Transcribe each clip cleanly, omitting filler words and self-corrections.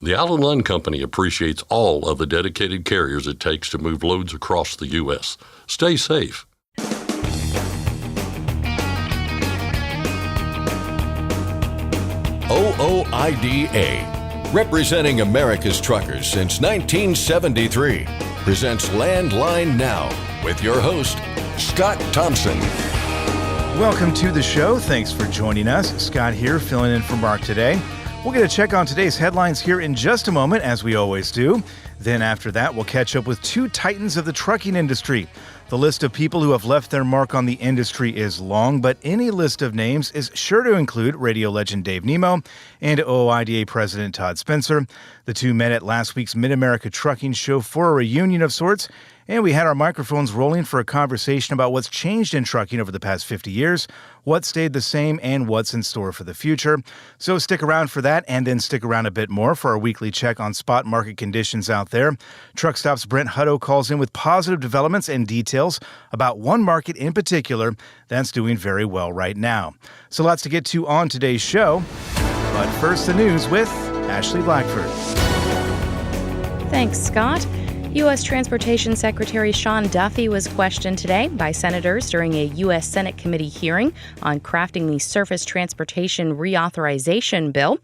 The Allen Lund Company appreciates all of the dedicated carriers it takes to move loads across the U.S. Stay safe. OOIDA, representing America's truckers since 1973, presents Landline Now with your host, Scott Thompson. Welcome to the show. Thanks for joining us. Scott here, filling in for Mark today. We'll get a check on today's headlines here in just a moment, as we always do. Then after that, we'll catch up with two titans of the trucking industry. The list of people who have left their mark on the industry is long, but any list of names is sure to include radio legend Dave Nemo and OOIDA President Todd Spencer. The two met at last week's Mid-America Trucking Show for a reunion of sorts, and we had our microphones rolling for a conversation about what's changed in trucking over the past 50 years, what stayed the same, and what's in store for the future. So stick around for that, and then stick around a bit more for our weekly check on spot market conditions out there. Truckstop's Brent Hutto calls in with positive developments and details about one market in particular that's doing very well right now. So lots to get to on today's show. But first, the news with Ashley Blackford. Thanks, Scott. U.S. Transportation Secretary Sean Duffy was questioned today by senators during a U.S. Senate committee hearing on crafting the Surface Transportation Reauthorization Bill.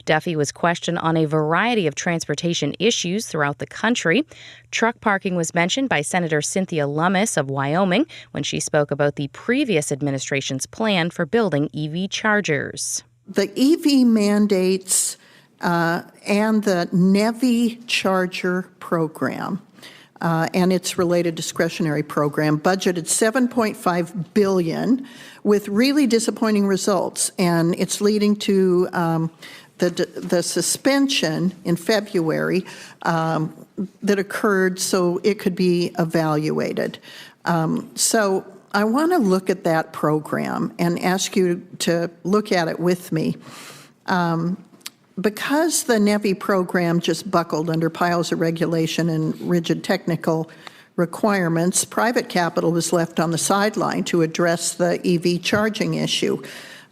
Duffy was questioned on a variety of transportation issues throughout the country. Truck parking was mentioned by Senator Cynthia Lummis of Wyoming when she spoke about the previous administration's plan for building EV chargers. The EV mandates and the NEVI charger program and its related discretionary program budgeted $7.5 billion with really disappointing results, and it's leading to the suspension in February that occurred so it could be evaluated. So I want to look at that program and ask you to look at it with me. Because the NEVI program just buckled under piles of regulation and rigid technical requirements, private capital was left on the sideline to address the EV charging issue.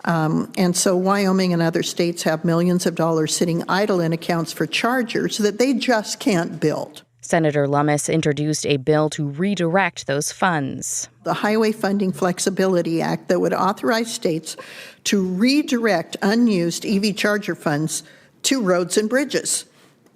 And so Wyoming and other states have millions of dollars sitting idle in accounts for chargers that they just can't build. Senator Lummis introduced a bill to redirect those funds. The Highway Funding Flexibility Act that would authorize states to redirect unused EV charger funds to roads and bridges.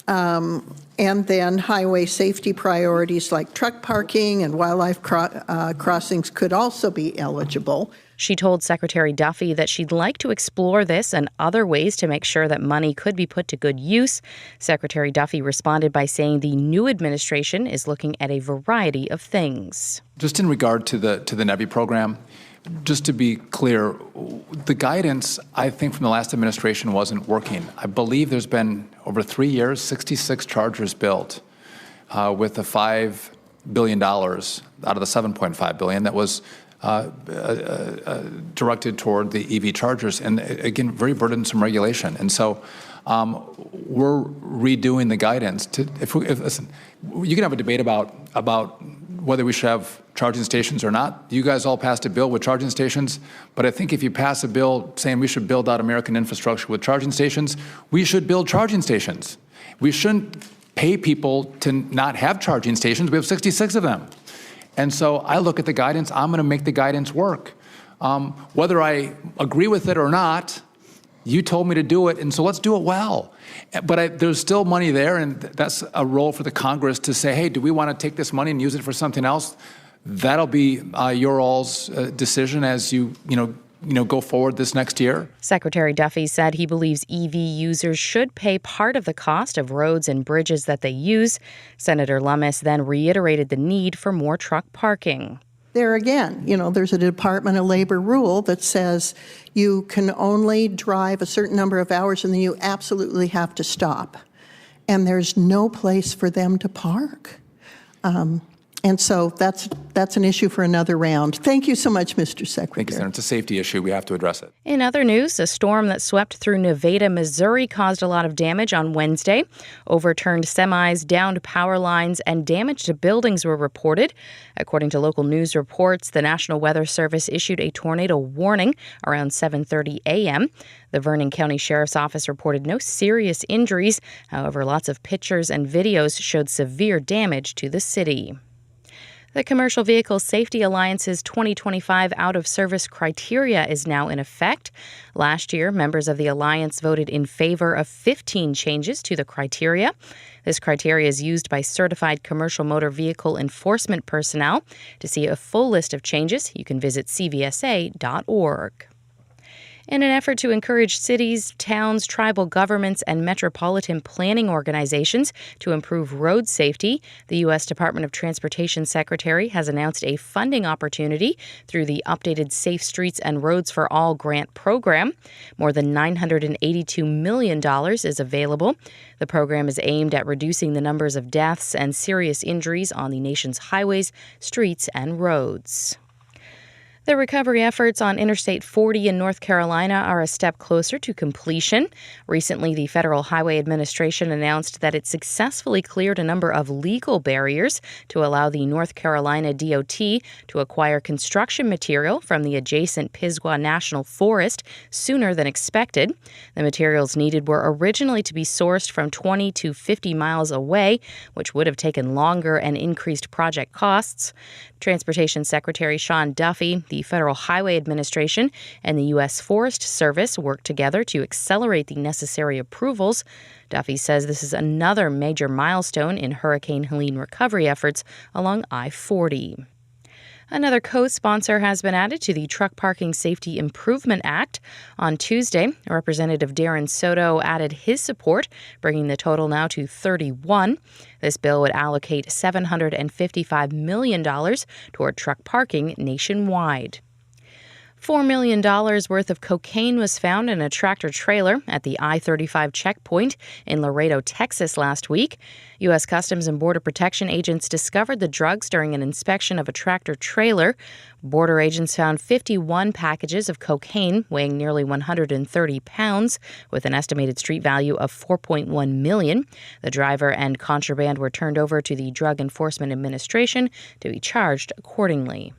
And then highway safety priorities like truck parking and wildlife crossings could also be eligible. She told Secretary Duffy that she'd like to explore this and other ways to make sure that money could be put to good use. Secretary Duffy responded by saying the new administration is looking at a variety of things. Just in regard to the NEVI program, just to be clear, the guidance, I think, from the last administration wasn't working. I believe there's been, over 3 years, 66 chargers built with the $5 billion out of the $7.5 billion that was directed toward the EV chargers, and again, very burdensome regulation. And so we're redoing the guidance. Listen, you can have a debate about whether we should have charging stations or not. You guys all passed a bill with charging stations, but I think if you pass a bill saying we should build out American infrastructure with charging stations, we should build charging stations. We shouldn't pay people to not have charging stations. We have 66 of them. And so I look at the guidance, I'm going to make the guidance work. Whether I agree with it or not, you told me to do it, and so let's do it well. But there's still money there, and that's a role for the Congress to say, hey, do we want to take this money and use it for something else? That'll be your all's decision as you go forward this next year. Secretary Duffy said he believes EV users should pay part of the cost of roads and bridges that they use. Senator Lummis then reiterated the need for more truck parking. There again, there's a Department of Labor rule that says you can only drive a certain number of hours and then you absolutely have to stop. And there's no place for them to park. And so that's an issue for another round. Thank you so much, Mr. Secretary. Thank you, Senator. It's a safety issue. We have to address it. In other news, a storm that swept through Nevada, Missouri caused a lot of damage on Wednesday. Overturned semis, downed power lines, and damage to buildings were reported. According to local news reports, the National Weather Service issued a tornado warning around 7:30 a.m. The Vernon County Sheriff's Office reported no serious injuries. However, lots of pictures and videos showed severe damage to the city. The Commercial Vehicle Safety Alliance's 2025 out-of-service criteria is now in effect. Last year, members of the alliance voted in favor of 15 changes to the criteria. This criteria is used by certified commercial motor vehicle enforcement personnel. To see a full list of changes, you can visit cvsa.org. In an effort to encourage cities, towns, tribal governments, and metropolitan planning organizations to improve road safety, the U.S. Department of Transportation Secretary has announced a funding opportunity through the updated Safe Streets and Roads for All grant program. More than $982 million is available. The program is aimed at reducing the numbers of deaths and serious injuries on the nation's highways, streets, and roads. The recovery efforts on Interstate 40 in North Carolina are a step closer to completion. Recently, the Federal Highway Administration announced that it successfully cleared a number of legal barriers to allow the North Carolina DOT to acquire construction material from the adjacent Pisgah National Forest sooner than expected. The materials needed were originally to be sourced from 20 to 50 miles away, which would have taken longer and increased project costs. Transportation Secretary Sean Duffy, the Federal Highway Administration, and the U.S. Forest Service worked together to accelerate the necessary approvals. Duffy says this is another major milestone in Hurricane Helene recovery efforts along I-40. Another co-sponsor has been added to the Truck Parking Safety Improvement Act. On Tuesday, Representative Darren Soto added his support, bringing the total now to 31. This bill would allocate $755 million toward truck parking nationwide. $4 million worth of cocaine was found in a tractor-trailer at the I-35 checkpoint in Laredo, Texas last week. U.S. Customs and Border Protection agents discovered the drugs during an inspection of a tractor-trailer. Border agents found 51 packages of cocaine weighing nearly 130 pounds with an estimated street value of $4.1 million. The driver and contraband were turned over to the Drug Enforcement Administration to be charged accordingly.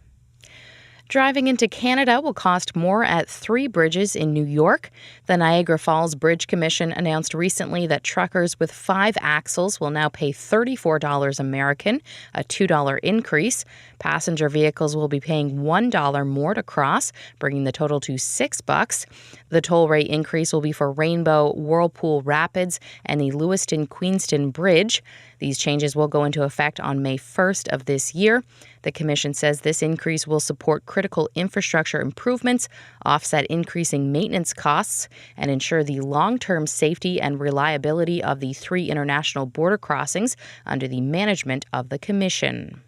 Driving into Canada will cost more at 3 bridges in New York. The Niagara Falls Bridge Commission announced recently that truckers with 5 axles will now pay $34 American, a $2 increase. Passenger vehicles will be paying $1 more to cross, bringing the total to $6. The toll rate increase will be for Rainbow, Whirlpool Rapids, and the Lewiston-Queenston Bridge. These changes will go into effect on May 1st of this year. The Commission says this increase will support critical infrastructure improvements, offset increasing maintenance costs, and ensure the long-term safety and reliability of the 3 international border crossings under the management of the Commission.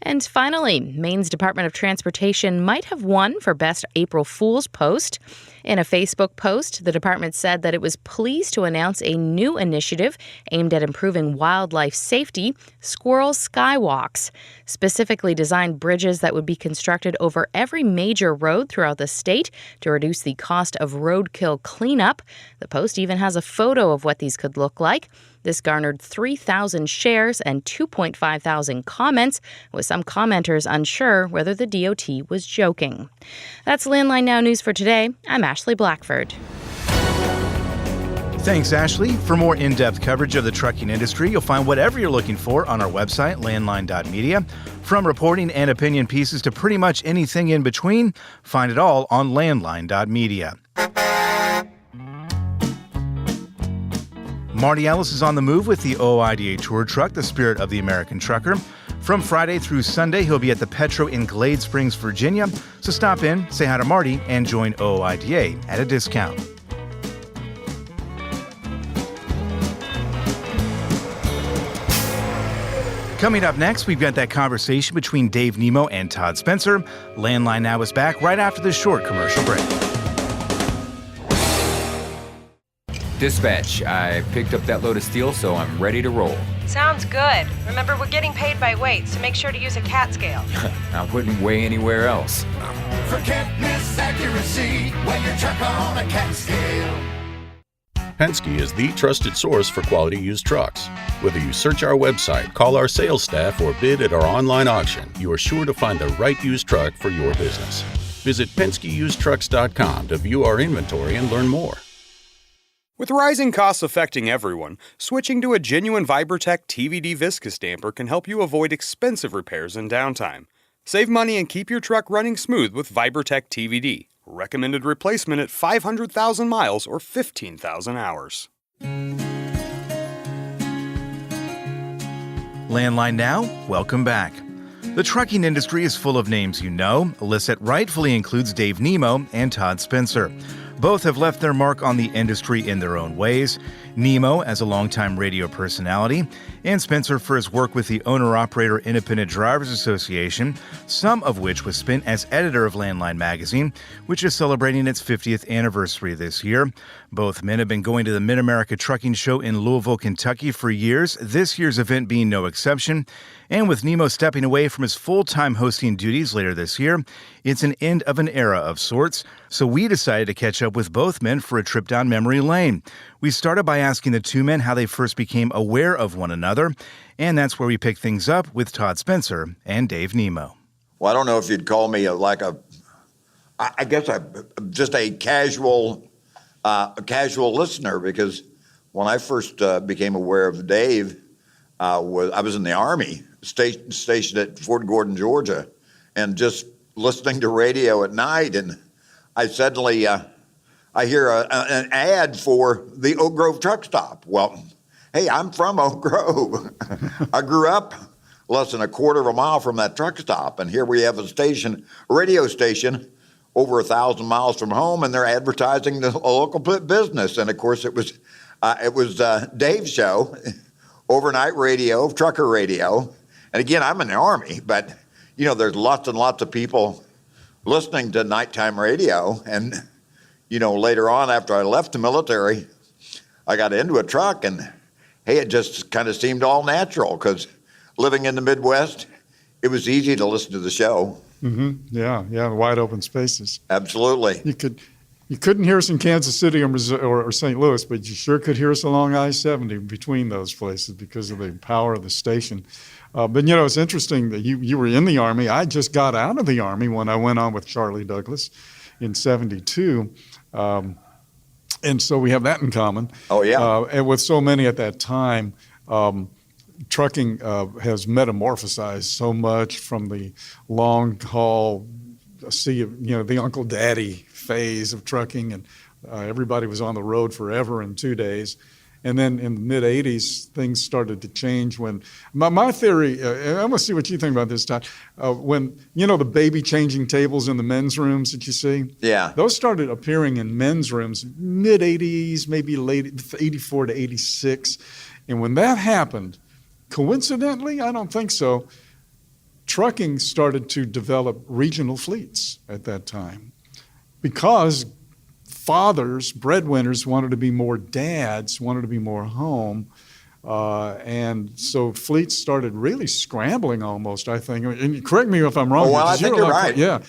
And finally, Maine's Department of Transportation might have won for Best April Fool's Post. In a Facebook post, the department said that it was pleased to announce a new initiative aimed at improving wildlife safety, Squirrel Skywalks, specifically designed bridges that would be constructed over every major road throughout the state to reduce the cost of roadkill cleanup. The post even has a photo of what these could look like. This garnered 3,000 shares and 2,500 comments, with some commenters unsure whether the DOT was joking. That's Landline Now News for today. I'm Ashley Blackford. Thanks, Ashley. For more in-depth coverage of the trucking industry, you'll find whatever you're looking for on our website, landline.media. From reporting and opinion pieces to pretty much anything in between, find it all on landline.media. Marty Ellis is on the move with the OOIDA tour truck, the Spirit of the American Trucker. From Friday through Sunday, he'll be at the Petro in Glade Springs, Virginia. So stop in, say hi to Marty, and join OOIDA at a discount. Coming up next, we've got that conversation between Dave Nemo and Todd Spencer. Landline Now is back right after this short commercial break. Dispatch, I picked up that load of steel, so I'm ready to roll. Sounds good. Remember, we're getting paid by weight, so make sure to use a cat scale. I wouldn't weigh anywhere else. Forget miss accuracy when you're truck on a cat scale. Penske is the trusted source for quality used trucks. Whether you search our website, call our sales staff, or bid at our online auction, you are sure to find the right used truck for your business. Visit PenskeUsedTrucks.com to view our inventory and learn more. With rising costs affecting everyone, switching to a genuine Vibertech TVD viscous damper can help you avoid expensive repairs and downtime. Save money and keep your truck running smooth with Vibertech TVD. Recommended replacement at 500,000 miles or 15,000 hours. Landline Now, welcome back. The trucking industry is full of names you know. A list that rightfully includes Dave Nemo and Todd Spencer. Both have left their mark on the industry in their own ways. Nemo as a longtime radio personality, and Spencer for his work with the Owner-Operator Independent Drivers Association, some of which was spent as editor of Landline magazine, which is celebrating its 50th anniversary this year. Both men have been going to the Mid-America Trucking Show in Louisville, Kentucky for years, this year's event being no exception. And with Nemo stepping away from his full-time hosting duties later this year, it's an end of an era of sorts. So we decided to catch up with both men for a trip down memory lane. We started by asking the two men how they first became aware of one another, and that's where we picked things up with Todd Spencer and Dave Nemo. Well, I don't know if you'd call me I guess just a casual listener, because when I first became aware of Dave, I was in the Army, stationed at Fort Gordon, Georgia, and just listening to radio at night, and I suddenly I hear an ad for the Oak Grove Truckstop. Well, hey, I'm from Oak Grove. I grew up less than a quarter of a mile from that truck stop, and here we have a radio station, over 1,000 miles from home, and they're advertising the local business. And of course, it was Dave's show, overnight radio, trucker radio. And again, I'm in the Army, but there's lots and lots of people listening to nighttime radio. And later on, after I left the military, I got into a truck, and hey, it just kind of seemed all natural, because living in the Midwest, it was easy to listen to the show. Mm-hmm. Yeah, wide open spaces. Absolutely. You couldn't hear us in Kansas City or St. Louis, but you sure could hear us along I-70 between those places because of the power of the station. But it's interesting that you were in the Army. I just got out of the Army when I went on with Charlie Douglas in '72. And so we have that in common. Oh, yeah. And with so many at that time, trucking has metamorphosized so much from the long haul, the Uncle Daddy phase of trucking, and everybody was on the road forever in 2 days. And then in the mid-'80s, things started to change when my theory, and I'm going to see what you think about this, Todd, when, the baby changing tables in the men's rooms that you see? Yeah. Those started appearing in men's rooms mid-'80s, maybe late 84 to 86. And when that happened, coincidentally, I don't think so, trucking started to develop regional fleets at that time because fathers, breadwinners, wanted to be more dads, wanted to be more home. And so fleets started really scrambling almost, I think. And correct me if I'm wrong. Oh, well, I think you're right. Yeah.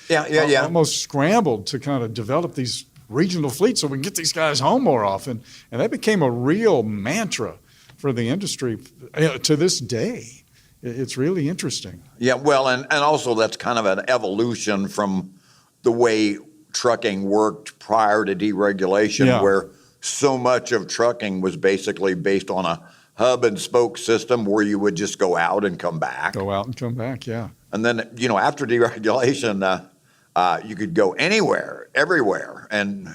Almost scrambled to kind of develop these regional fleets so we can get these guys home more often. And that became a real mantra for the industry to this day. It's really interesting. Yeah, well, and also that's kind of an evolution from the way trucking worked prior to deregulation, where so much of trucking was basically based on a hub and spoke system where you would just go out and come back. Yeah. And then, after deregulation, you could go anywhere, everywhere. And,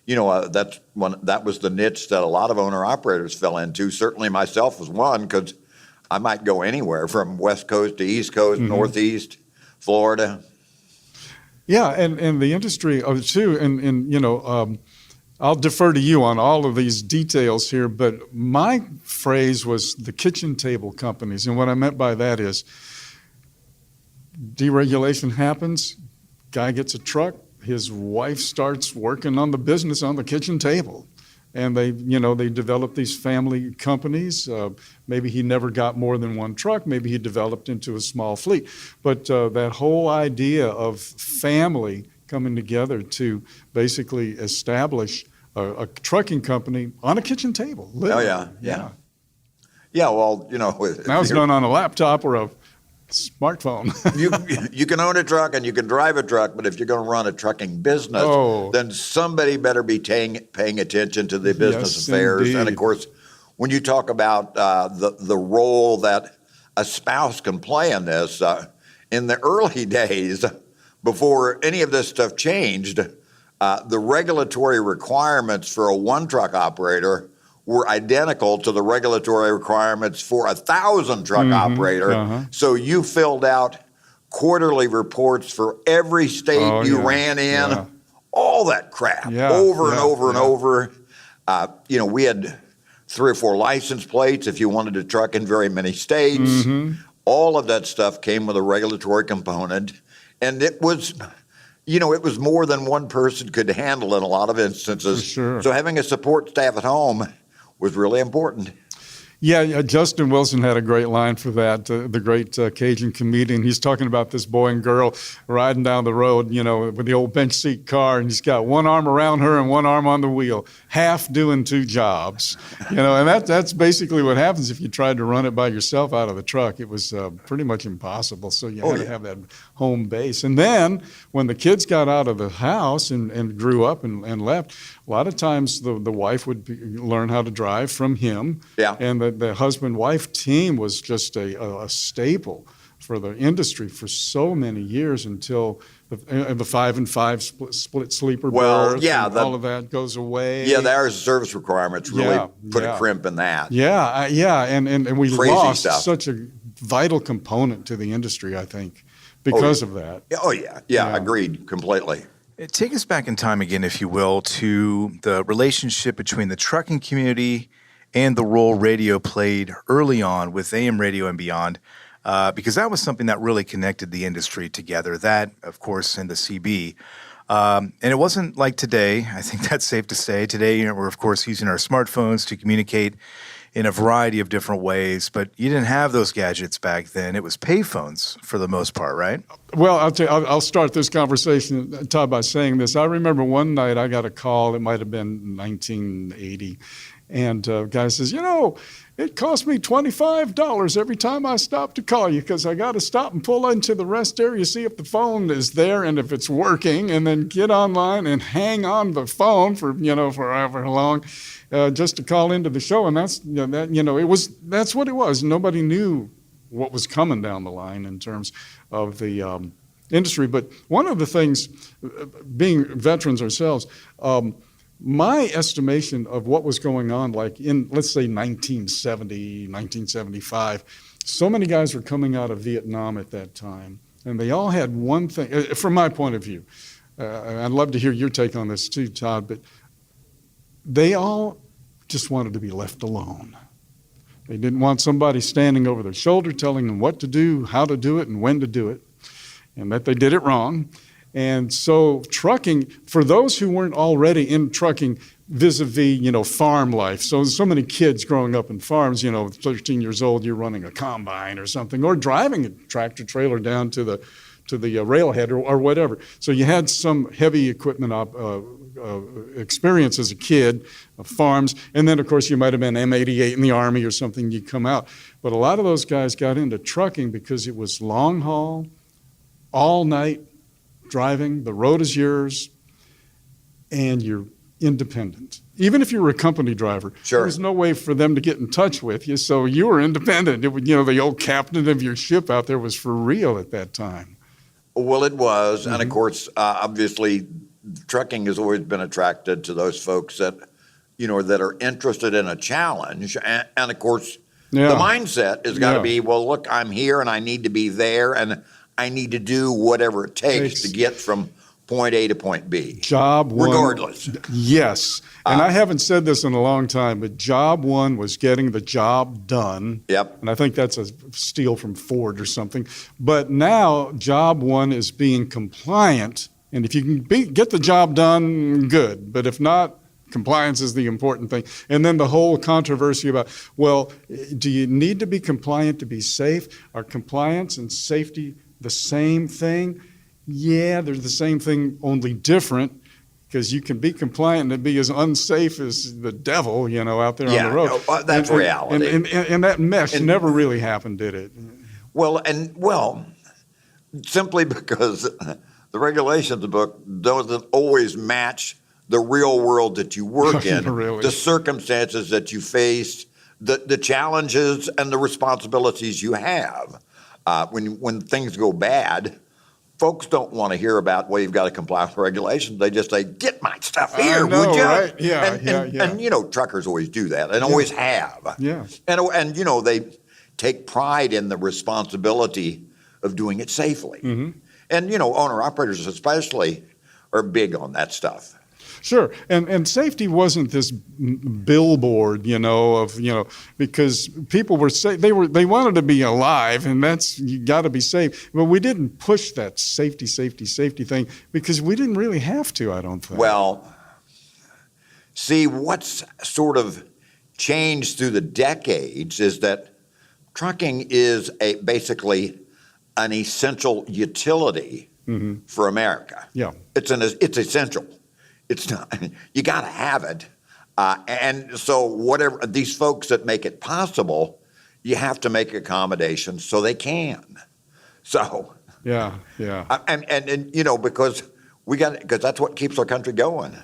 that was the niche that a lot of owner-operators fell into. Certainly myself was one, because I might go anywhere from West Coast to East Coast, Northeast, Florida. Yeah, and the industry too, and I'll defer to you on all of these details here, but my phrase was the kitchen table companies, and what I meant by that is deregulation happens, guy gets a truck, his wife starts working on the business on the kitchen table, and they developed these family companies. Maybe he never got more than one truck. Maybe he developed into a small fleet. But that whole idea of family coming together to basically establish a trucking company on a kitchen table. Literally. Oh, yeah. Yeah, well, now it's done on a laptop or a smartphone. you can own a truck and you can drive a truck, but if you're going to run a trucking business, then somebody better be paying attention to the business affairs. Indeed. And of course, when you talk about the role that a spouse can play in this, in the early days, before any of this stuff changed, the regulatory requirements for a one-truck operator were identical to the regulatory requirements for 1,000 truck operator. So you filled out quarterly reports for every state you ran in, all that crap, over and over and over. We had 3 or 4 license plates if you wanted to truck in very many states. All of that stuff came with a regulatory component, and it was more than one person could handle in a lot of instances. For sure. So having a support staff at home was really important. Yeah, Justin Wilson had a great line for that, the great Cajun comedian. He's talking about this boy and girl riding down the road, with the old bench seat car, and he's got one arm around her and one arm on the wheel, half doing 2 jobs. And that's basically what happens if you tried to run it by yourself out of the truck. It was pretty much impossible, so you had to have that home base. And then when the kids got out of the house and grew up and left, a lot of times the wife would learn how to drive from him. Yeah. And the husband-wife team was just a staple for the industry for so many years until the 5-and-5 split sleeper berth. And all of that goes away. Yeah, the hours of service requirements really put a crimp in that. And we Crazy lost stuff. such a vital component to the industry, I think, because of that. Agreed completely. Take us back in time again, if you will, to the relationship between the trucking community and the role radio played early on with AM radio and beyond, because that was something that really connected the industry together. That, of course, and the CB. And it wasn't like today. I think that's safe to say. Today, we're, of course, using our smartphones to communicate in a variety of different ways, but you didn't have those gadgets back then. It was payphones for the most part, right? Well, I'll start this conversation, Todd, by saying this. I remember one night I got a call. It might have been 1980. And a guy says, it cost me $25 every time I stop to call you because I got to stop and pull into the rest area, see if the phone is there and if it's working, and then get online and hang on the phone for, for however long just to call into the show. And that's what it was. Nobody knew what was coming down the line in terms of the industry. But one of the things, being veterans ourselves, my estimation of what was going on, like in, let's say, 1970, 1975, so many guys were coming out of Vietnam at that time, and they all had one thing, from my point of view. I'd love to hear your take on this too, Todd, but they all just wanted to be left alone. They didn't want somebody standing over their shoulder telling them what to do, how to do it, and when to do it, and that they did it wrong. And so trucking, for those who weren't already in trucking vis-a-vis, farm life, so many kids growing up in farms, 13 years old, you're running a combine or something, or driving a tractor trailer down to the railhead or whatever. So you had some heavy equipment experience as a kid, farms, and then, of course, you might have been M88 in the Army or something, you come out. But a lot of those guys got into trucking because it was long haul, all night, driving, the road is yours, and you're independent. Even if you were a company driver, there was no way for them to get in touch with you, so you were independent. The old captain of your ship out there was for real at that time. Well, it was, and of course, obviously, trucking has always been attracted to those folks that, that are interested in a challenge, and of course, the mindset has got to be, well, look, I'm here, and I need to be there, and I need to do whatever it takes to get from point A to point B. Job one. Regardless. Yes. And I haven't said this in a long time, but job one was getting the job done. Yep. And I think that's a steal from Ford or something. But now job one is being compliant. And if you can get the job done, good. But if not, Compliance is the important thing. And then the whole controversy about, well, do you need to be compliant to be safe? Are compliance and safety the same thing? Yeah, they're the same thing, only different. Because you can be compliant and be as unsafe as the devil, out there on the road. Yeah, that's reality. And that mesh never really happened, did it? Well, simply because the regulations book doesn't always match the real world that you work in, Really? The circumstances that you face, the challenges and the responsibilities you have. When things go bad, folks don't want to hear about, well, you've got to comply with regulations. They just say, get my stuff here, know, would you? right? Yeah, And truckers always do that and always have. Yeah. And they take pride in the responsibility of doing it safely. Mm-hmm. And, owner-operators especially are big on that stuff. Sure, and safety wasn't this billboard, because people were they wanted to be alive, and that's, you got to be safe. But we didn't push that safety thing because we didn't really have to, I don't think. Well, see, what's sort of changed through the decades is that trucking is basically an essential utility for America. Yeah, it's essential. It's not, you got to have it. And so whatever these folks that make it possible, you have to make accommodations so they can. So yeah. And because that's what keeps our country going.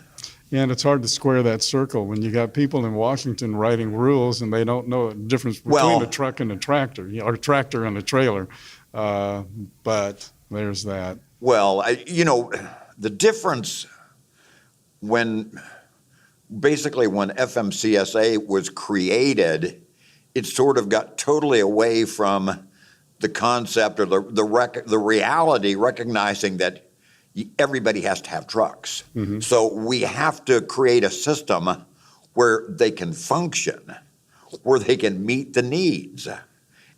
Yeah, and it's hard to square that circle when you got people in Washington writing rules and they don't know the difference between a truck and a tractor, or a tractor and a trailer. But there's that. Well, the difference when FMCSA was created, it sort of got totally away from the concept or the reality, recognizing that everybody has to have trucks. Mm-hmm. So we have to create a system where they can function, where they can meet the needs.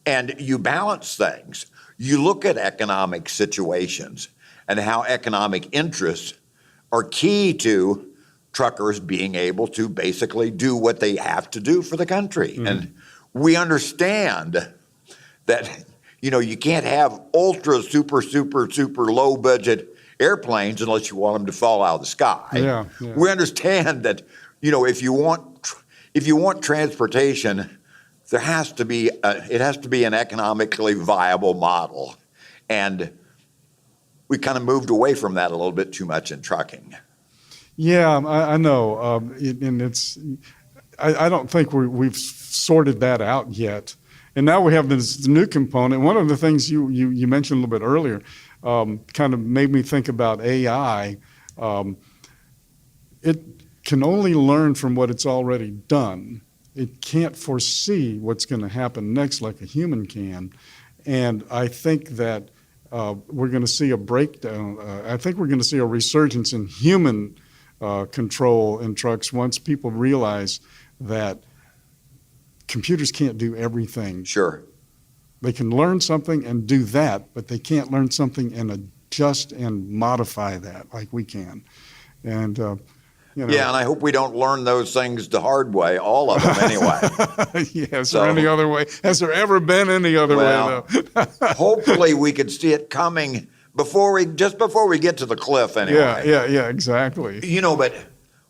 And you balance things. You look at economic situations and how economic interests are key to truckers being able to basically do what they have to do for the country. Mm-hmm. And we understand that, you can't have ultra, super low budget airplanes unless you want them to fall out of the sky. Yeah. We understand that, if you want transportation, it has to be an economically viable model. And we kind of moved away from that a little bit too much in trucking. Yeah, I know, and it's. I don't think we've sorted that out yet, and now we have this new component. One of the things you mentioned a little bit earlier, kind of made me think about AI. It can only learn from what it's already done. It can't foresee what's going to happen next like a human can, and I think that we're going to see a breakdown. I think we're going to see a resurgence in human control in trucks once people realize that computers can't do everything. Sure. They can learn something and do that, but they can't learn something and adjust and modify that like we can. And Yeah, and I hope we don't learn those things the hard way, all of them anyway. Yeah, is there any other way? Has there ever been any other way, though? Hopefully we could see it coming before we get to the cliff anyway. Yeah, exactly. But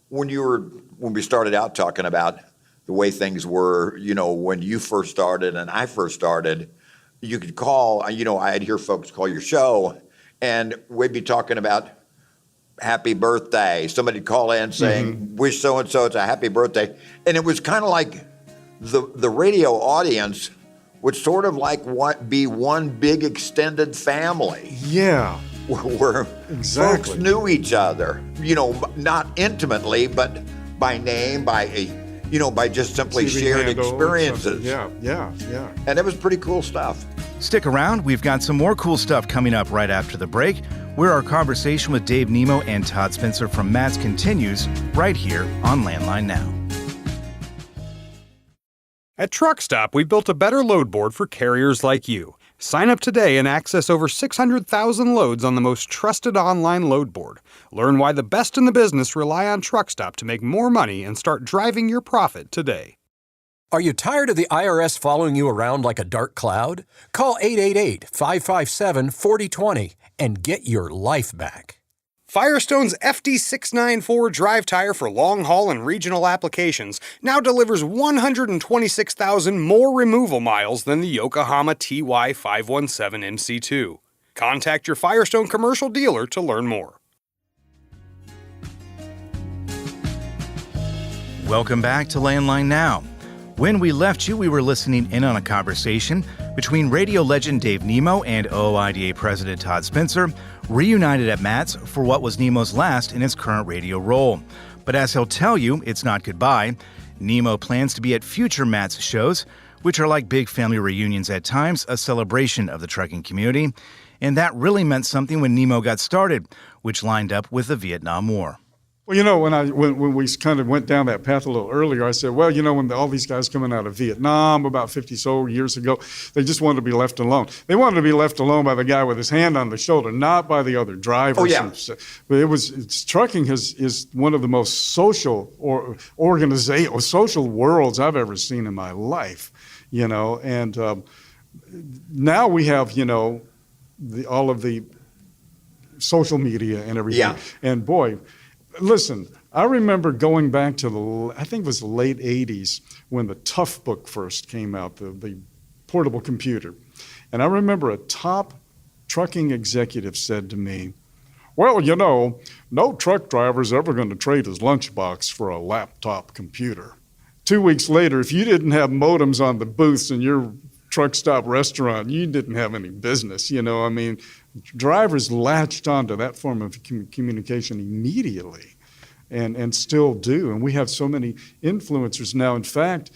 when we started out talking about the way things were, when you first started and I first started, you could call, I'd hear folks call your show and we'd be talking about happy birthday. Somebody'd call in saying, wish so-and-so it's a happy birthday. And it was kind of like the radio audience would sort of be one big extended family. Yeah. Where exactly. Folks knew each other, not intimately, but by name, by just simply shared experiences. Yeah. And it was pretty cool stuff. Stick around. We've got some more cool stuff coming up right after the break, where our conversation with Dave Nemo and Todd Spencer from Mats continues right here on Landline Now. At Truckstop, we built a better load board for carriers like you. Sign up today and access over 600,000 loads on the most trusted online load board. Learn why the best in the business rely on Truckstop to make more money and start driving your profit today. Are you tired of the IRS following you around like a dark cloud? Call 888-557-4020 and get your life back. Firestone's FD694 drive tire for long haul and regional applications now delivers 126,000 more removal miles than the Yokohama TY517 MC2. Contact your Firestone commercial dealer to learn more. Welcome back to Landline Now. When we left you, we were listening in on a conversation between radio legend Dave Nemo and OOIDA President Todd Spencer, reunited at Matt's for what was Nemo's last in his current radio role. But as he'll tell you, it's not goodbye. Nemo plans to be at future Matt's shows, which are like big family reunions at times, a celebration of the trucking community. And that really meant something when Nemo got started, which lined up with the Vietnam War. Well, when we kind of went down that path a little earlier, I said, well, when all these guys coming out of Vietnam about 50 so years ago, they just wanted to be left alone. They wanted to be left alone by the guy with his hand on the shoulder, not by the other drivers. Oh, yeah. But trucking is one of the most social social worlds I've ever seen in my life, and now we have, all of the social media and everything. Yeah. And boy, listen, I remember going back to I think it was the late 80s when the Tough Book first came out, the portable computer. And I remember a top trucking executive said to me, well, no truck driver's ever going to trade his lunchbox for a laptop computer. 2 weeks later, if you didn't have modems on the booths in your Truckstop restaurant, you didn't have any business, Drivers latched onto that form of communication immediately and still do. And we have so many influencers now. In fact,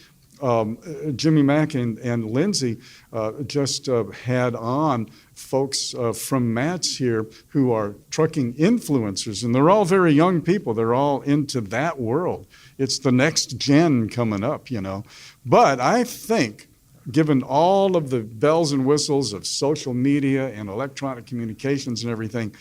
Jimmy Mack and Lindsay just had on folks from Matt's here who are trucking influencers, and they're all very young people. They're all into that world. It's the next gen coming up, But I think, given all of the bells and whistles of social media and electronic communications and everything,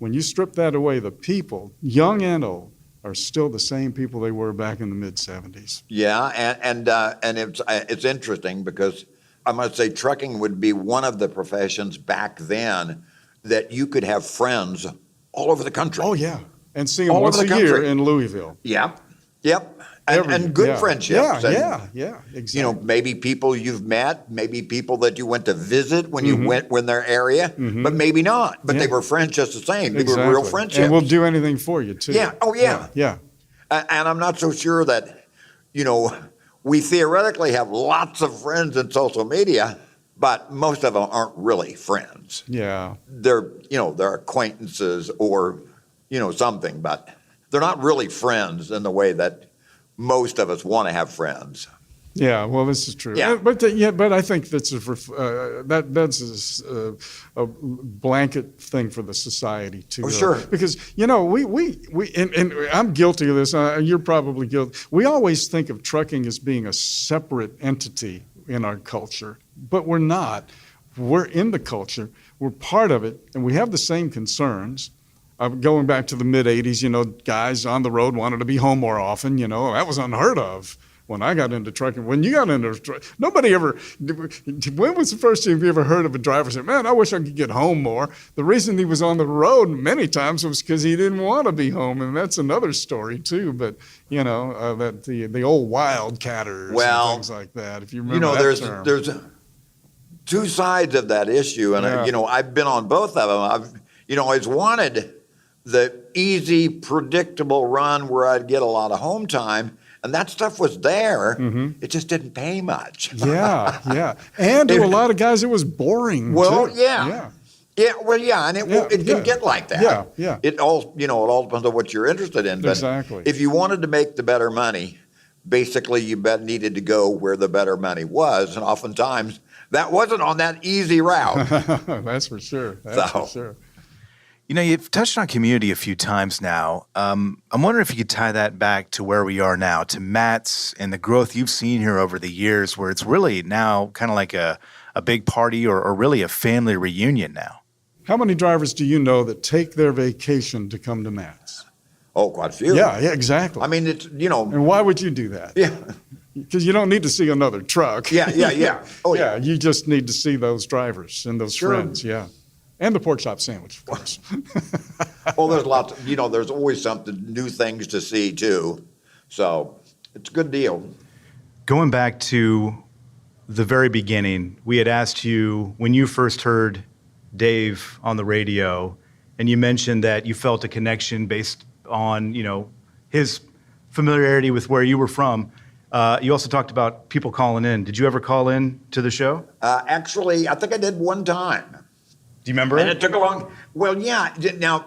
when you strip that away, the people, young and old, are still the same people they were back in the mid-'70s. Yeah, and it's interesting because I must say trucking would be one of the professions back then that you could have friends all over the country. Oh, yeah, and see them once a year in Louisville. Yep. And good friendships. Yeah, exactly. Maybe people you've met, maybe people that you went to visit when you went in their area, but maybe not. But they were friends just the same. They were real friendships. And we'll do anything for you, too. Yeah. Oh, yeah. Yeah. And I'm not so sure that, we theoretically have lots of friends in social media, but most of them aren't really friends. Yeah. They're acquaintances or, something, but they're not really friends in the way that most of us want to have friends. Yeah, well, this is true. Yeah. But I think that's a blanket thing for the society too. Oh, sure. Because we and I'm guilty of this. You're probably guilty. We always think of trucking as being a separate entity in our culture, but we're not. We're in the culture. We're part of it, and we have the same concerns. Going back to the mid-'80s, guys on the road wanted to be home more often. That was unheard of when I got into trucking. When you got into trucking, nobody ever, when was the first time you ever heard of a driver say, man, I wish I could get home more? The reason he was on the road many times was because he didn't want to be home, and that's another story too. But, that the old wildcatters and things like that, if you remember that term. There's two sides of that issue, and I've been on both of them. I've always wanted the easy, predictable run where I'd get a lot of home time, and that stuff was there. It just didn't pay much. Yeah. And to a lot of guys, it was boring. Well, too. Yeah, and it can get like that. Yeah. It all depends on what you're interested in. But exactly. If you wanted to make the better money, basically you needed to go where the better money was, and oftentimes that wasn't on that easy route. That's for sure. That's for sure. You know, you've touched on community a few times now. I'm wondering if you could tie that back to where we are now, to Matt's and the growth you've seen here over the years, where it's really now kind of like a big party or really a family reunion now. How many drivers do you know that take their vacation to come to Matt's? Oh, quite a few. Yeah, exactly. I mean, it's, you know. And why would you do that? Yeah. Because you don't need to see another truck. Yeah. Oh, yeah. You just need to see those drivers and those friends, yeah. And the pork chop sandwich, of course. Well, there's lots, there's always new things to see, too. So it's a good deal. Going back to the very beginning, we had asked you when you first heard Dave on the radio, and you mentioned that you felt a connection based on, his familiarity with where you were from. You also talked about people calling in. Did you ever call in to the show? Actually, I think I did one time. Do you remember? And it took a long, well, yeah. Now,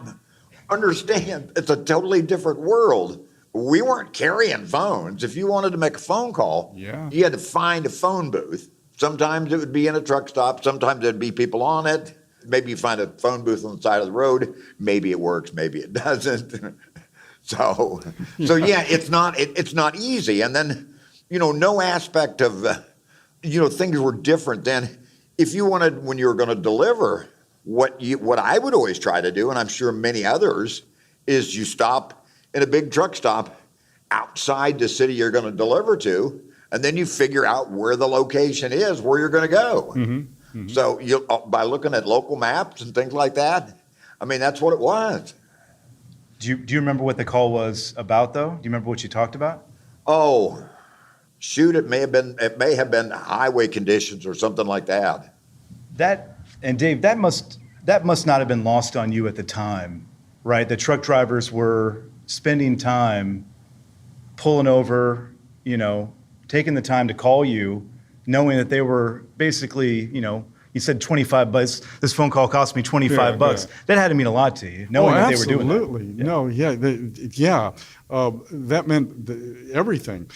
understand, it's a totally different world. We weren't carrying phones. If you wanted to make a phone call, you had to find a phone booth. Sometimes it would be in a truck stop. Sometimes there'd be people on it. Maybe you find a phone booth on the side of the road. Maybe it works, maybe it doesn't. So yeah, it's not easy. And then, no aspect of, things were different then. If you wanted, when you were going to deliver, what I would always try to do, and I'm sure many others, is you stop in a big truck stop outside the city you're going to deliver to, and then you figure out where the location is, where you're going to go. Mm-hmm. Mm-hmm. So by looking at local maps and things like that, I mean, that's what it was. Do you remember what the call was about, though? Do you remember what you talked about? Oh, shoot, it may have been highway conditions or something like that. And Dave, that must not have been lost on you at the time, right? The truck drivers were spending time pulling over, taking the time to call you, knowing that they were basically, you said 25 bucks. This phone call cost me 25 bucks. Yeah. That had to mean a lot to you, knowing that they were doing that. Absolutely. No, that meant everything.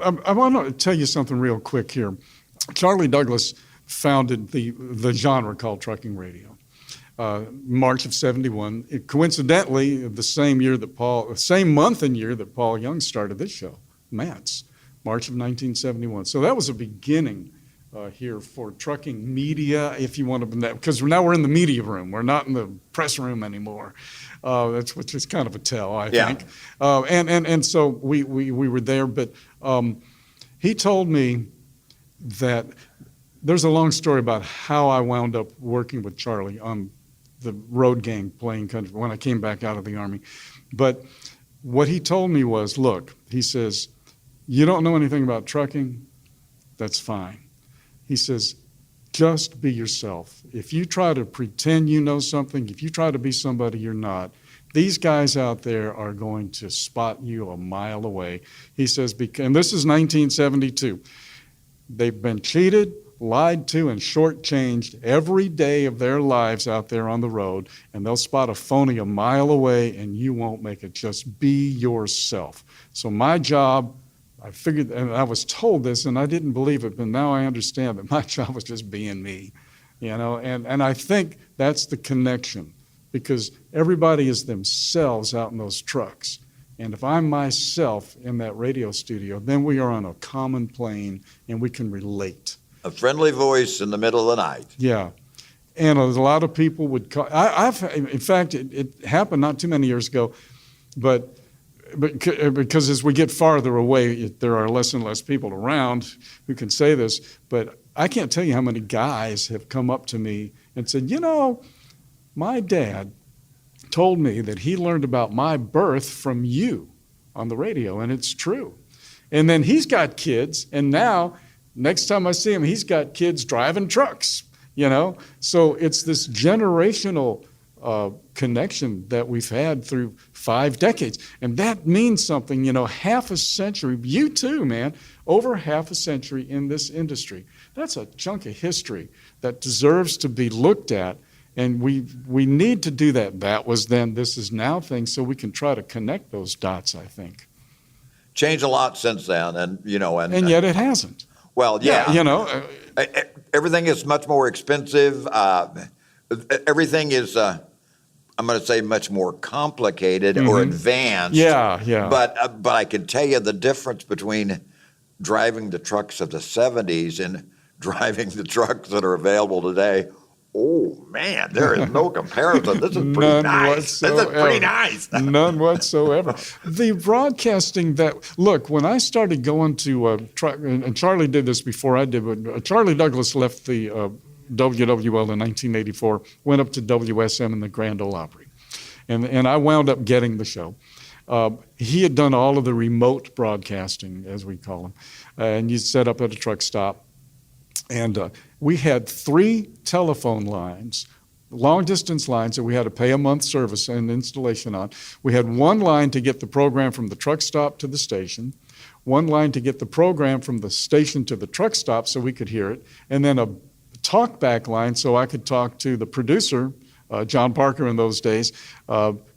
I want to tell you something real quick here. Charlie Douglas founded the genre called trucking radio, March of '71. Coincidentally, the same month and year that Paul Young started this show, Matt's, March of 1971. So that was a beginning here for trucking media, if you want to, because now we're in the media room. We're not in the press room anymore. Which is kind of a tell, I think. And so we were there, but he told me that there's a long story about how I wound up working with Charlie on the road gang playing country when I came back out of the Army. But what he told me was, look, he says, you don't know anything about trucking? That's fine. He says, just be yourself. If you try to pretend you know something, if you try to be somebody you're not, these guys out there are going to spot you a mile away. He says, and this is 1972. They've been cheated, lied to, and shortchanged every day of their lives out there on the road, and they'll spot a phony a mile away, and you won't make it. Just be yourself. So my job, I figured, and I was told this, and I didn't believe it, but now I understand that my job was just being me, and I think that's the connection, because everybody is themselves out in those trucks. And if I'm myself in that radio studio, then we are on a common plane and we can relate. A friendly voice in the middle of the night. Yeah. And a lot of people would call. In fact, it happened not too many years ago, but because as we get farther away, there are less and less people around who can say this. But I can't tell you how many guys have come up to me and said, my dad told me that he learned about my birth from you on the radio, and it's true. And then he's got kids, and now next time I see him, he's got kids driving trucks, So it's this generational connection that we've had through 5 decades. And that means something, half a century. You too, man, over half a century in this industry. That's a chunk of history that deserves to be looked at. And we need to do that. That was then, this is now thing, so we can try to connect those dots, I think. Changed a lot since then, and yet it hasn't. Well, yeah. Everything is much more expensive. Everything is I'm going to say much more complicated or advanced. Yeah. But I can tell you the difference between driving the trucks of the 70s and driving the trucks that are available today. Oh, man, there is no comparison. This is pretty nice. This is pretty nice. None whatsoever. The broadcasting look, when I started going to truck, and Charlie did this before I did, but Charlie Douglas left the WWL in 1984, went up to WSM in the Grand Ole Opry. And I wound up getting the show. He had done all of the remote broadcasting, as we call them, and you set up at a truck stop. And we had 3 telephone lines, long-distance lines that we had to pay a month service and installation on. We had 1 line to get the program from the truck stop to the station, 1 line to get the program from the station to the truck stop so we could hear it, and then a talkback line so I could talk to the producer, John Parker in those days,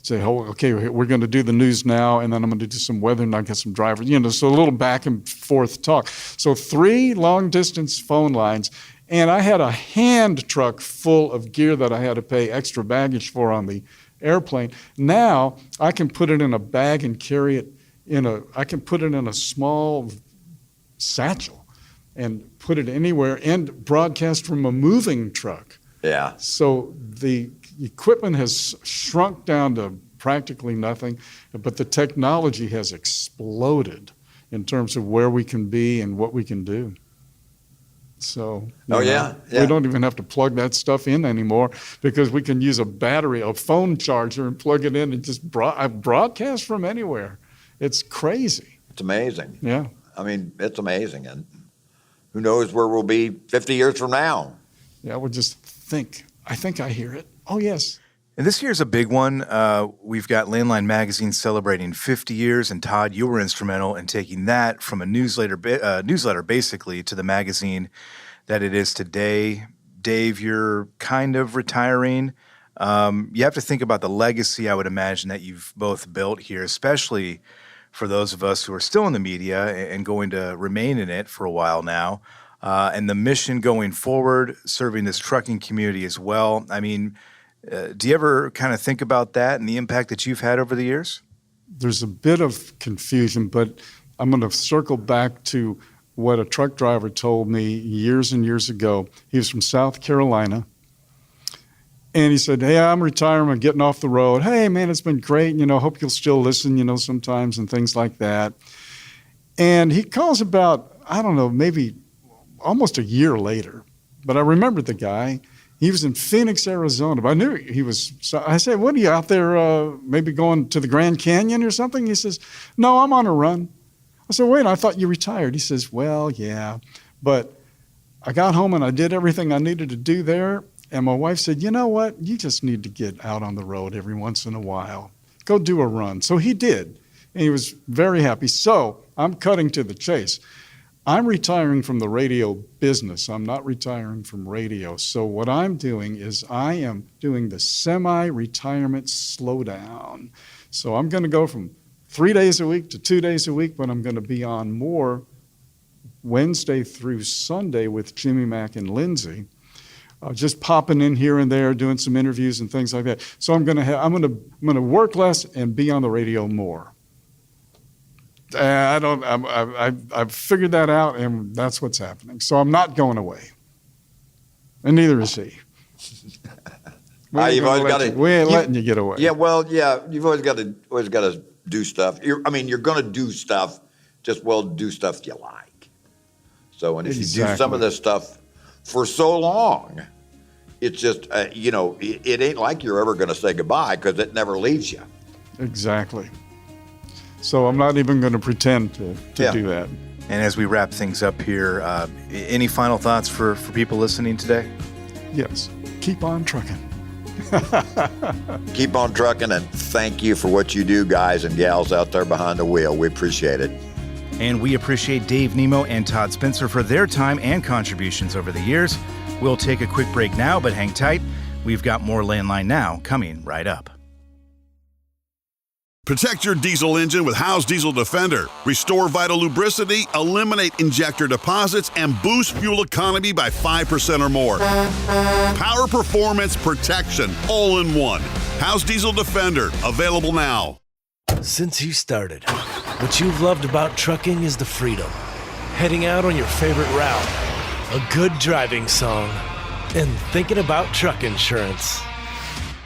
say, oh, okay, we're going to do the news now, and then I'm going to do some weather, and I'll get some drivers, so a little back and forth talk. So 3 long-distance phone lines, and I had a hand truck full of gear that I had to pay extra baggage for on the airplane. Now, I can put it in a bag and carry it I can put it in a small satchel and put it anywhere and broadcast from a moving truck. Yeah. So the equipment has shrunk down to practically nothing, but the technology has exploded in terms of where we can be and what we can do. So we don't even have to plug that stuff in anymore because we can use a phone charger and plug it in and just broadcast from anywhere. It's crazy. It's amazing. Yeah. I mean, it's amazing. And who knows where we'll be 50 years from now. Yeah, we'll just think. I think I hear it. Oh, yes. And this year's a big one. We've got Landline Magazine celebrating 50 years, and Todd, you were instrumental in taking that from a newsletter basically to the magazine that it is today. Dave, you're kind of retiring. You have to think about the legacy, I would imagine, that you've both built here, especially for those of us who are still in the media and going to remain in it for a while now. And the mission going forward, serving this trucking community as well. I mean, do you ever kind of think about that and the impact that you've had over the years? There's a bit of confusion, but I'm going to circle back to what a truck driver told me years and years ago. He was from South Carolina. And he said, hey, I'm retiring, I'm getting off the road. Hey, man, it's been great. Hope you'll still listen, sometimes and things like that. And he calls about, I don't know, maybe almost a year later. But I remembered the guy. He was in Phoenix, Arizona. But I knew he was. So I said, what are you out there maybe going to the Grand Canyon or something? He says, no, I'm on a run. I said, wait, I thought you retired. He says, well, yeah. But I got home and I did everything I needed to do there. And my wife said, you know what? You just need to get out on the road every once in a while. Go do a run. So he did. And he was very happy. So I'm cutting to the chase. I'm retiring from the radio business. I'm not retiring from radio. So what I'm doing is I am doing the semi-retirement slowdown. So I'm going to go from 3 days a week to 2 days a week, but I'm going to be on more Wednesday through Sunday with Jimmy Mack and Lindsay. Just popping in here and there, doing some interviews and things like that. So I'm going to work less and be on the radio more. I've figured that out, and that's what's happening. So I'm not going away, and neither is he. We ain't letting you get away. Yeah, well, yeah, you've always got to do stuff. You're going to do stuff. Just do stuff you like. So, and if you do some of this stuff for so long, it's just, it ain't like you're ever going to say goodbye because it never leaves you. Exactly. So I'm not even going to pretend to do that. And as we wrap things up here, any final thoughts for people listening today? Yes. Keep on trucking. Keep on trucking, and thank you for what you do, guys and gals out there behind the wheel. We appreciate it. And we appreciate Dave, Nemo, and Todd Spencer for their time and contributions over the years. We'll take a quick break now, but hang tight. We've got more Landline Now coming right up. Protect your diesel engine with Howe's Diesel Defender. Restore vital lubricity, eliminate injector deposits, and boost fuel economy by 5% or more. Power, performance, protection, all in one. House Diesel Defender, available now. Since you started, what you've loved about trucking is the freedom. Heading out on your favorite route, a good driving song, and thinking about truck insurance.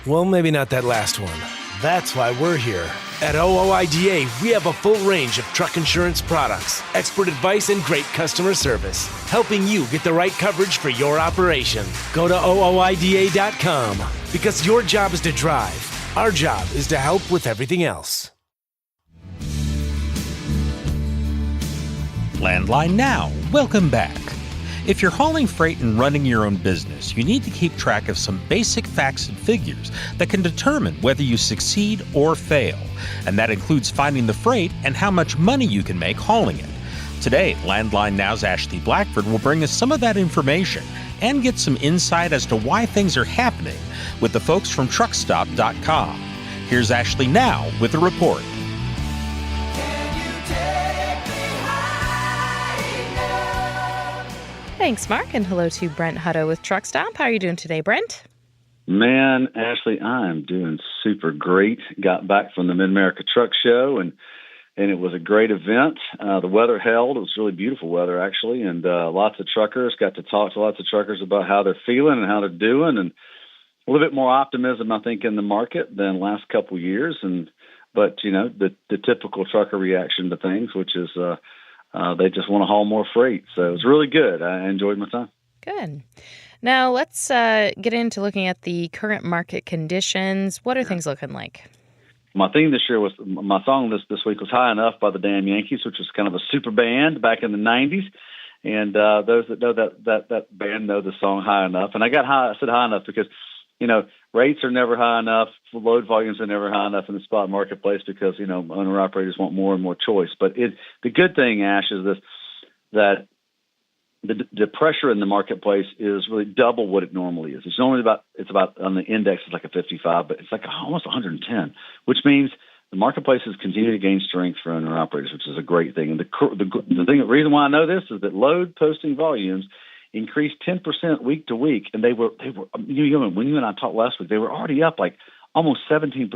Well, maybe not that last one. That's why we're here. At OOIDA, we have a full range of truck insurance products, expert advice, and great customer service, helping you get the right coverage for your operation. Go to OOIDA.com, because your job is to drive. Our job is to help with everything else. Landline Now, welcome back. If you're hauling freight and running your own business, you need to keep track of some basic facts and figures that can determine whether you succeed or fail. And that includes finding the freight and how much money you can make hauling it. Today, Landline Now's Ashley Blackford will bring us some of that information and get some insight as to why things are happening with the folks from Truckstop.com. Here's Ashley now with a report. Thanks, Mark, and hello to Brent Hutto with Truckstop. How are you doing today, Brent? Man, Ashley, I am doing super great. Got back from the Mid-America Truck Show, and it was a great event. The weather held. It was really beautiful weather, actually, and lots of truckers. Got to talk to lots of truckers about how they're feeling and how they're doing, and a little bit more optimism, I think, in the market than last couple of years. But you know, the typical trucker reaction to things, which is they just want to haul more freight. So it was really good. I enjoyed my time. Good. Now let's get into looking at the current market conditions. What are things looking like? My theme this year was, my song this week was High Enough by the Damn Yankees, which was kind of a super band back in the 90s. And those that know that band know the song High Enough. And I said high enough because, you know, rates are never high enough. Load volumes are never high enough in the spot marketplace because, you know, owner-operators want more and more choice. But the good thing, Ash, is this, that the pressure in the marketplace is really double what it normally is. It's about on the index, it's like a 55, but it's like almost 110, which means the marketplace is continuing to gain strength for owner-operators, which is a great thing. And the reason why I know this is that load posting volumes increased 10% week to week, and they were when you and I talked last week, they were already up like almost 17%.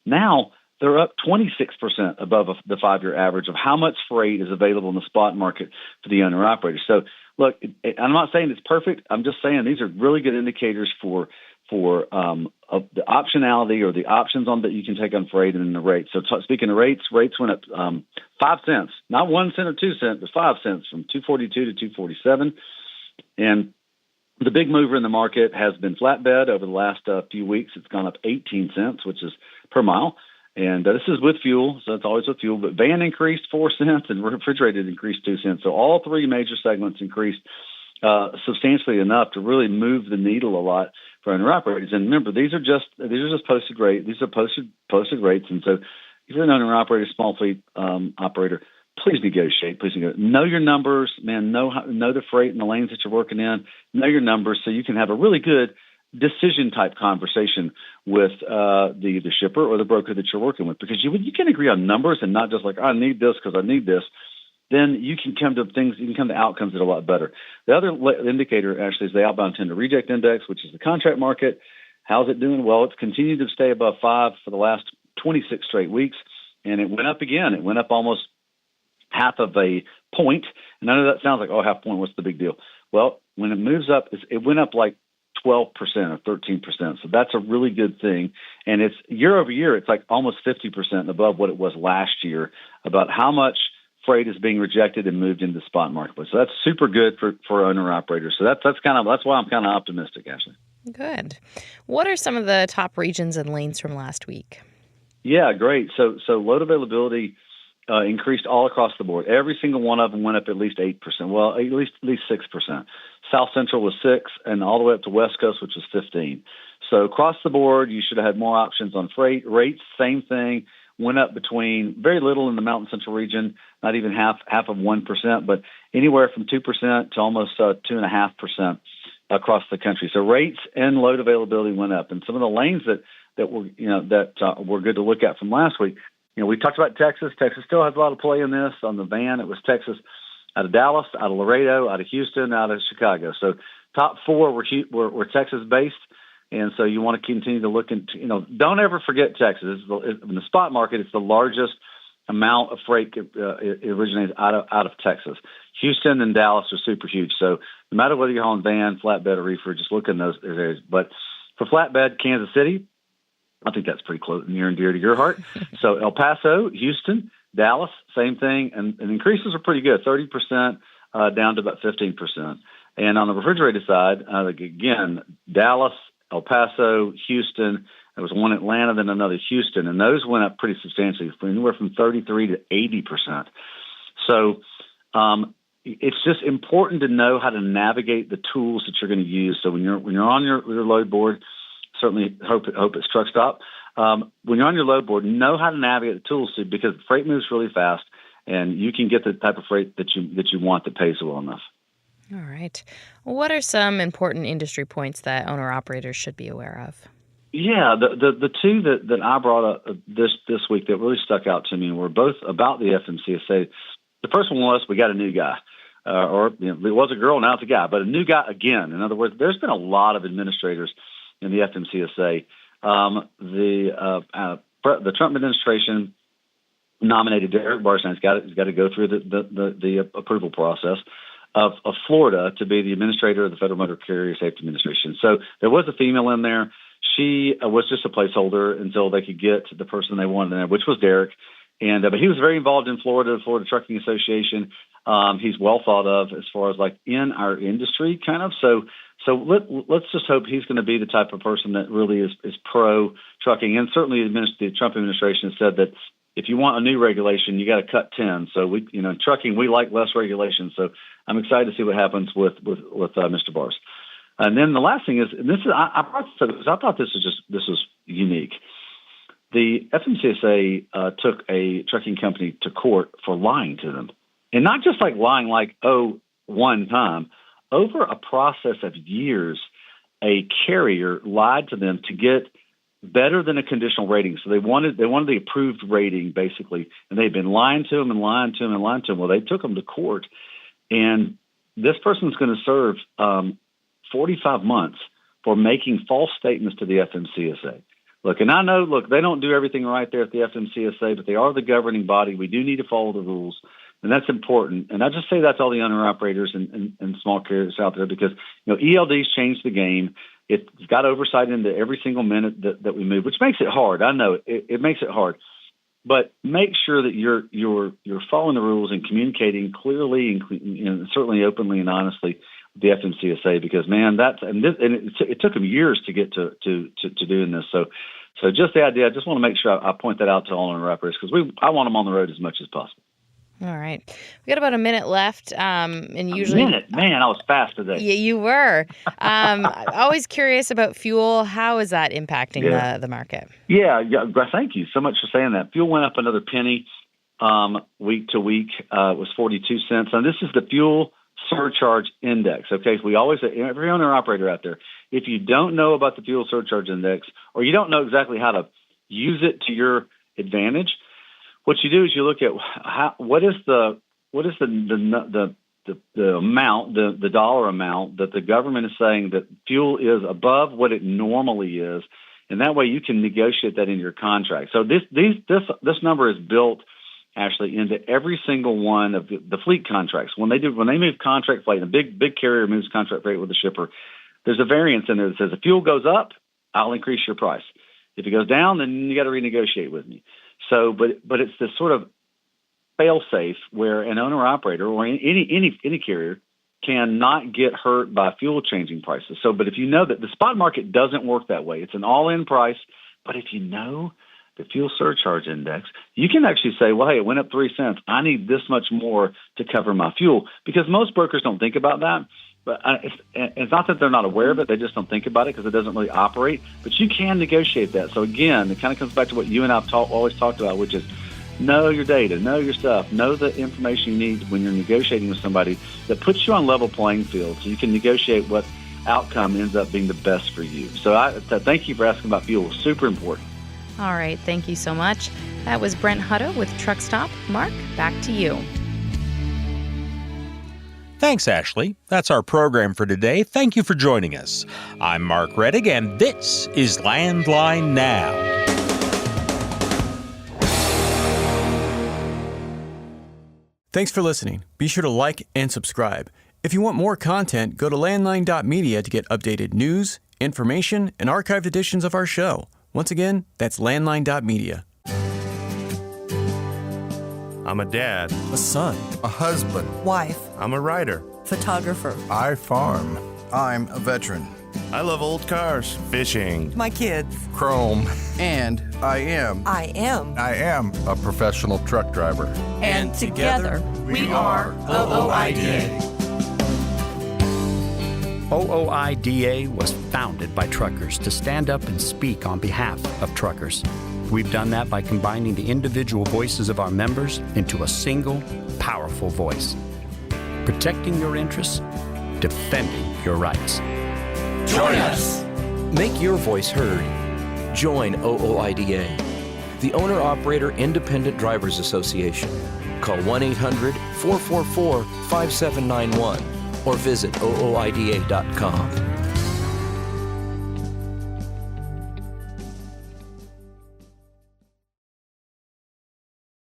Now they're up 26% above the 5-year average of how much freight is available in the spot market for the owner-operator. So, look, I'm not saying it's perfect. I'm just saying these are really good indicators for of the optionality or the options on that you can take on freight and the rates. So, speaking of rates went up 5 cents, not 1 cent or 2 cents, but 5 cents from 242 to 247. And the big mover in the market has been flatbed over the last few weeks. It's gone up 18 cents, which is per mile. And this is with fuel, so it's always with fuel. But van increased 4 cents and refrigerated increased 2 cents. So all three major segments increased substantially enough to really move the needle a lot for owner-operators. And remember, these are just posted rates. These are posted rates. And so if you're an owner-operator, small fleet operator, please negotiate. Please negotiate. Know your numbers, man. Know the freight and the lanes that you're working in. Know your numbers so you can have a really good decision type conversation with the shipper or the broker that you're working with, because you can agree on numbers and not just like, I need this because I need this. Then you can come to things, you can come to outcomes that are a lot better. The other indicator actually is the outbound tender reject index, which is the contract market. How's it doing? Well, it's continued to stay above 5 for the last 26 straight weeks, and it went up again. It went up almost half of a point. And I know that sounds like, oh, half a point, what's the big deal? Well, when it moves up, it went up like 12% or 13%. So that's a really good thing. And it's year over year, it's like almost 50% above what it was last year about how much freight is being rejected and moved into the spot marketplace. So that's super good for owner-operators. So that's why I'm kind of optimistic, Ashley. Good. What are some of the top regions and lanes from last week? Yeah, great. So load availability increased all across the board. Every single one of them went up at least 8%. Well, at least 6%. South Central was 6%, and all the way up to West Coast, which was 15%. So across the board, you should have had more options on freight. Rates, same thing, went up between very little in the Mountain Central region, not even half of 1%, but anywhere from 2% to almost 2.5% across the country. So rates and load availability went up, and some of the lanes that were good to look at from last week. We talked about Texas. Texas still has a lot of play in this. On the van, it was Texas out of Dallas, out of Laredo, out of Houston, out of Chicago. So top 4 were Texas-based. And so you want to continue to look into, don't ever forget Texas. In the spot market, it's the largest amount of freight originates out of Texas. Houston and Dallas are super huge. So no matter whether you're hauling van, flatbed, or reefer, just look in those areas. But for flatbed, Kansas City, I think that's pretty close, near and dear to your heart. So El Paso, Houston, Dallas, same thing. And increases are pretty good, 30% down to about 15%. And on the refrigerated side, again, Dallas, El Paso, Houston, there was one Atlanta, then another Houston, and those went up pretty substantially, anywhere from 33 to 80%. So it's just important to know how to navigate the tools that you're going to use. So when you're on your load board, certainly hope it's Truckstop. When you're on your load board, know how to navigate the tools because freight moves really fast, and you can get the type of freight that you want that pays well enough. All right. What are some important industry points that owner-operators should be aware of? Yeah, the two that I brought up this week that really stuck out to me were both about the FMCSA. The first one was we got a new guy, it was a girl, now it's a guy, but a new guy again. In other words, there's been a lot of administrators in the FMCSA. The Trump administration nominated Derek Barson. He's got to go through the approval process of Florida to be the administrator of the Federal Motor Carrier Safety Administration. So there was a female in there. She was just a placeholder until they could get the person they wanted in there, which was Derek. And but he was very involved in Florida Trucking Association. He's well thought of as far as like in our industry, kind of. So let's just hope he's going to be the type of person that really is pro trucking. And certainly the Trump administration said that if you want a new regulation, you got to cut 10. So trucking, we like less regulation. So I'm excited to see what happens with Mr. Bars. And then the last thing is, and this is I thought this was unique. The FMCSA took a trucking company to court for lying to them, and not just like lying one time. Over a process of years, a carrier lied to them to get better than a conditional rating. So they wanted the approved rating basically, and they'd been lying to them and lying to them and lying to them. Well, they took them to court, and this person's going to serve 45 months for making false statements to the FMCSA. And I know, they don't do everything right there at the FMCSA, but they are the governing body. We do need to follow the rules, and that's important. And I just say that to all the owner-operators and small carriers out there because, ELD's changed the game. It's got oversight into every single minute that we move, which makes it hard. I know it makes it hard. But make sure that you're following the rules and communicating clearly and certainly openly and honestly with the FMCSA because man, it took them years to get to doing this. So just the idea, I just want to make sure I point that out to all owner operators because I want them on the road as much as possible. All right. We got about a minute left. And usually. A minute? Man, I was fast today. Yeah, you were. Always curious about fuel. How is that impacting the market? Yeah. Thank you so much for saying that. Fuel went up another penny week to week. It was 42 cents. And this is the fuel surcharge index. Okay. So we always say, every owner operator out there, if you don't know about the fuel surcharge index or you don't know exactly how to use it to your advantage, what you do is you look at what is the amount, the dollar amount that the government is saying that fuel is above what it normally is, and that way you can negotiate that in your contract. So this number is built actually into every single one of the fleet contracts. When they move contract freight, and a big carrier moves contract freight with a shipper, there's a variance in there that says if fuel goes up, I'll increase your price. If it goes down, then you got to renegotiate with me. So, but it's this sort of fail-safe where an owner-operator or any carrier cannot get hurt by fuel changing prices. So, but if you know that the spot market doesn't work that way, it's an all-in price. But if you know the fuel surcharge index, you can actually say, well, hey, it went up 3 cents. I need this much more to cover my fuel because most brokers don't think about that. But it's not that they're not aware of it. They just don't think about it because it doesn't really operate. But you can negotiate that. So, again, it kind of comes back to what you and I have always talked about, which is know your data, know your stuff, know the information you need when you're negotiating with somebody that puts you on level playing field so you can negotiate what outcome ends up being the best for you. So thank you for asking about fuel. Super important. All right. Thank you so much. That was Brent Hutto with Truckstop. Mark, back to you. Thanks, Ashley. That's our program for today. Thank you for joining us. I'm Mark Reddick, and this is Landline Now. Thanks for listening. Be sure to like and subscribe. If you want more content, go to landline.media to get updated news, information, and archived editions of our show. Once again, that's landline.media. I'm a dad, a son, a husband, wife. I'm a writer, photographer. I farm. I'm a veteran. I love old cars, fishing, my kids, chrome, and I am a professional truck driver. And together we are OOIDA. OOIDA was founded by truckers to stand up and speak on behalf of truckers. We've done that by combining the individual voices of our members into a single, powerful voice. Protecting your interests, defending your rights. Join us! Make your voice heard. Join OOIDA, the Owner-Operator Independent Drivers Association. Call 1-800-444-5791 or visit OOIDA.com.